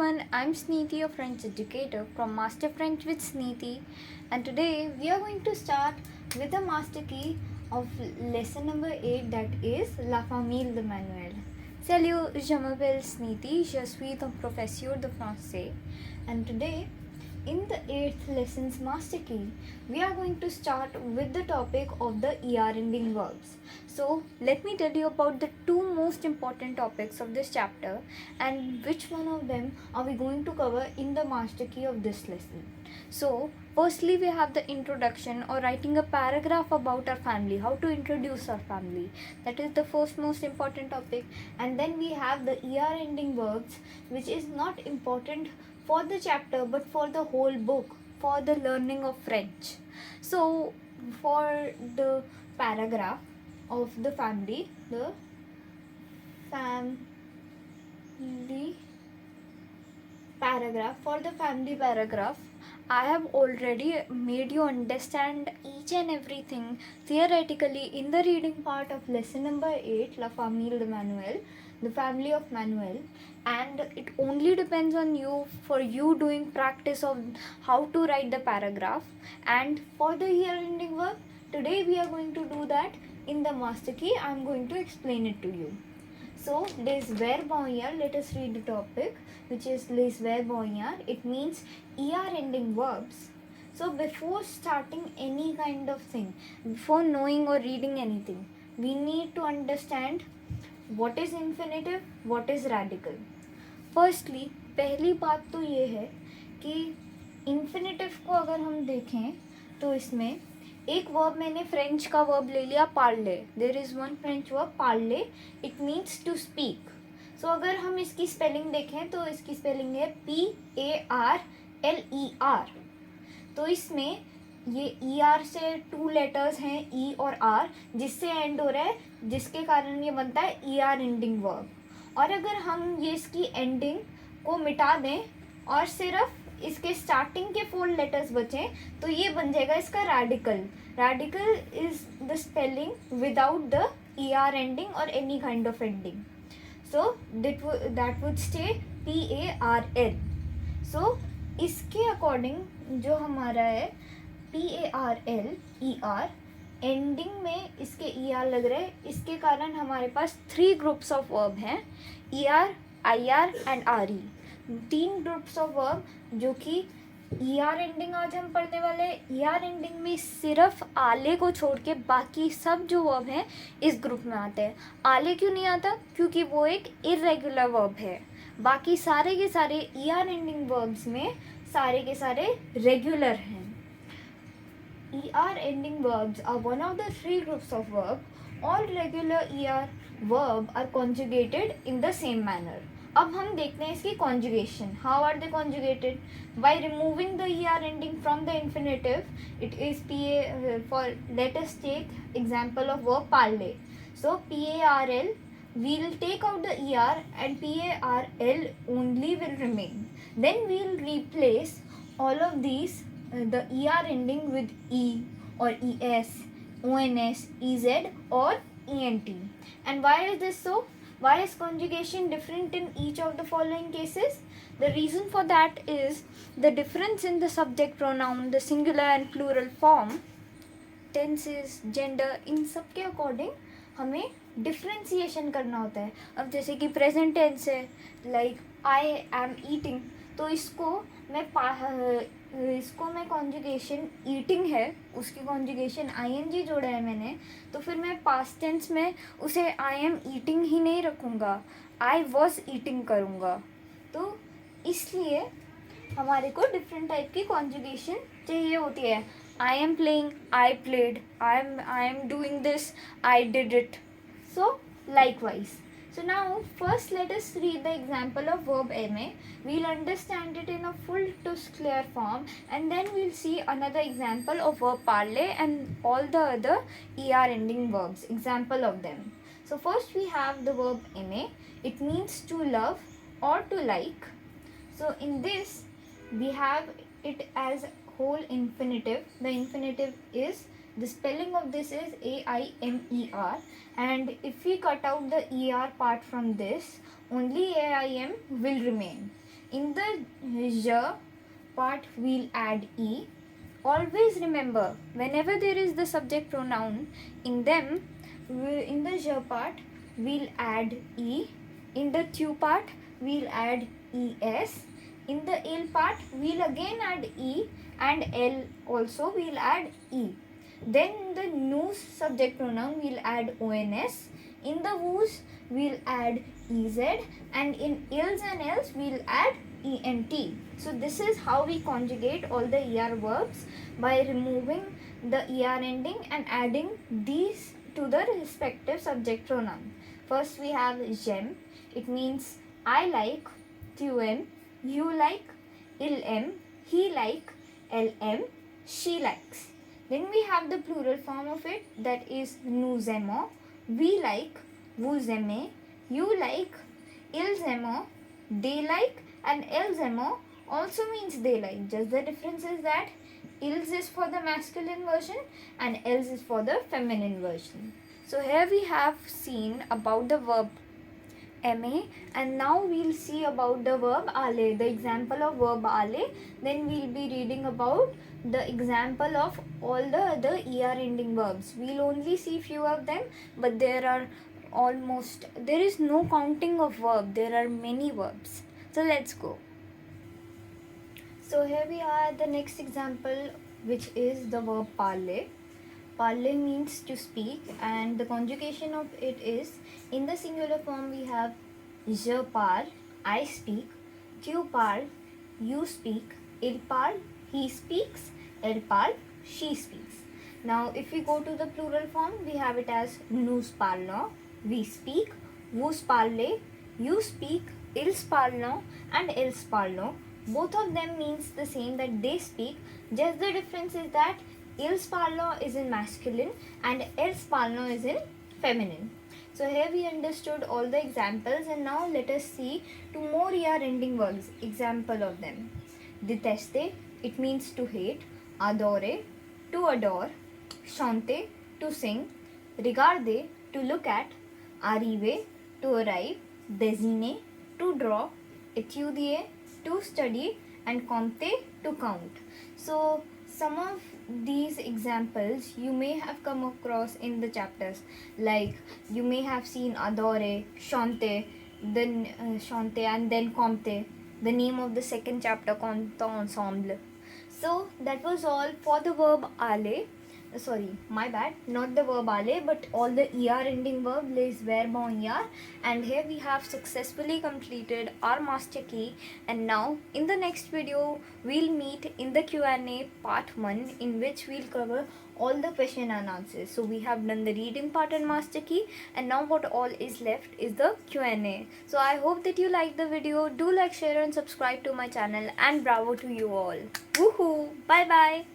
everyone, I'm Sniti, a French educator from Master French with Sniti, and today we are going to start with the master key of lesson number 8, that is La Famille de Manuel. Salut, je m'appelle Sniti, je suis ton professeur de français, and today in the 8th lesson's master key, we are going to start with the topic of the ER ending verbs. So let me tell you about the two most important topics of this chapter and which one of them are we going to cover in the master key of this lesson. So firstly, we have the introduction, or writing a paragraph about our family, how to introduce our family. That is the first most important topic. And then we have the ER ending verbs, which is not important for the chapter but for the whole book, for the learning of French. So for the paragraph of the family, the family paragraph, for the family paragraph, I have already made you understand each and everything theoretically in the reading part of lesson number 8, La Famille de Manuel, the family of Manuel, and it only depends on you for you doing practice of how to write the paragraph. And for the year ending verb, today we are going to do that in the master key. I am going to explain it to you. So les verbes en hier, let us read the topic, which is les verbes en hier. It means ER ending verbs. So before starting any kind of thing, before knowing or reading anything, we need to understand what is infinitive, what is radical. Firstly, पहली बात तो ये है कि infinitive को अगर हम देखें तो इसमें एक वर्ब, मैंने फ्रेंच का वर्ब ले लिया parler. There is one French verb parler, it means to speak. So अगर हम इसकी स्पेलिंग देखें तो इसकी स्पेलिंग है PARLER. तो इसमें ये ER से 2 लेटर्स हैं, E और R, जिससे एंड हो रहा है, जिसके कारण ये बनता है ER एंडिंग वर्ब. और अगर हम ये इसकी एंडिंग को मिटा दें और सिर्फ इसके स्टार्टिंग के 4 लेटर्स बचें तो ये बन जाएगा इसका radical. Radical is the spelling without the ER ending or any kind of ending. So that would stay PARL. So इसके अकॉर्डिंग जो हमारा है PARLER, एंडिंग में इसके ER लग रहे हैं, इसके कारण हमारे पास 3 ग्रुप्स ऑफ वर्ब हैं, ER, IR and RE. 3 groups of verb जो कि ER एंडिंग आज हम पढ़ने वाले हैं. ER एंडिंग में सिर्फ आले को छोड़ के बाकी सब जो वर्ब हैं इस ग्रुप में आते हैं. आले क्यों नहीं आता? क्योंकि वो एक इर्रेगुलर वर्ब है. बाकी सारे के सारे ER एंडिंग वर्ब्स में सारे के सारे रेगुलर हैं. ER ending verbs are one of the 3 groups of verb. All regular ER verb are conjugated in the same manner. अब हम देखते हैं इसकी conjugation. How are they conjugated? By removing the ER ending from the infinitive, it is for let us take example of verb parler. So PARL, we will take out the ER and PARL only will remain. Then we will replace all of these the ER ending with E or ES, ONS, EZ or ENT. And why is this so? Why is conjugation different in each of the following cases? The reason for that is the difference in the subject pronoun, the singular and plural form, tenses, gender, इन सब के according हमें differentiation करना होता है. अब जैसे कि present tense है, लाइक आई एम ईटिंग, तो इसको मैं कॉन्जुगेशन ईटिंग है, उसकी कॉन्जुगेशन ING जोड़ा है मैंने, तो फिर मैं पास्ट टेंस में उसे आई एम ईटिंग ही नहीं रखूँगा, आई वॉज ईटिंग करूँगा. तो इसलिए हमारे को डिफरेंट टाइप की कॉन्जुगेशन चाहिए होती है. I am playing, I played, I am doing this, I did it. So likewise. So now first let us read the example of verb aimer. We'll understand it in a full to clear form, and then we'll see another example of verb parler and all the other ER ending verbs, example of them. So first we have the verb aimer. It means to love or to like. So in this we have it as whole infinitive. The infinitive is, the spelling of this is AIMER, and if we cut out the ER part from this, only AIM will remain. In the j part, we'll add e. Always remember, whenever there is the subject pronoun, in them, in the j part, we'll add e. In the tu part, we'll add es. In the il part, we'll again add e, and l also we'll add e. Then in the nous subject pronoun, we'll add ons. In the whose, we'll add ez, and in ills and else, we'll add ent. So this is how we conjugate all the er verbs, by removing the er ending and adding these to the respective subject pronoun. First we have j'aime. It means I like. Tu aimes. You like. Il aime. He like. Elle aime. She likes. Then we have the plural form of it, that is nous aimons. We like. Vous aimez. You like. Ils aiment. They like. And elles aiment also means they like. Just the difference is that ils is for the masculine version and elles is for the feminine version. So here we have seen about the verb aimer, and now we'll see about the verb aller, the example of verb aller. Then we'll be reading about the example of all the other er ending verbs. We'll only see few of them, but there is no counting of verb. There are many verbs. So let's go. So here we are, the next example, which is the verb parler. Parler means to speak, and the conjugation of it is, in the singular form we have je parle, I speak. Tu parles, you speak. Il parle, he speaks. Elle parle, she speaks. Now if we go to the plural form, we have it as nous parlons, we speak. Vous parlez, you speak. Ils parlent and elles parlent. Both of them means the same, that they speak. Just the difference is that ils parlent is in masculine and elles parlent is in feminine. So here we understood all the examples, and now let us see two more er ending verbs. Example of them. Détester, it means to hate. Adorer, to adore. Chanter, to sing. Regarder, to look at. Arriver, to arrive. Désigner, to draw. Étudier, to study. And compter, to count. So some of these examples you may have come across in the chapters, like you may have seen adorer, chanter, then chanter, and then compter, the name of the second chapter, compter ensemble. So that was all for the verb aller. Sorry, my bad, not the verb aller, but all the er ending verb, les verbes en er. And here we have successfully completed our master key, and now in the next video we'll meet in the Q&A part 1, in which we'll cover all the question and answers. So we have done the reading part and master key, and now what all is left is the Q&A. So I hope that you like the video. Do like, share and subscribe to my channel, and bravo to you all. Woohoo! Bye bye.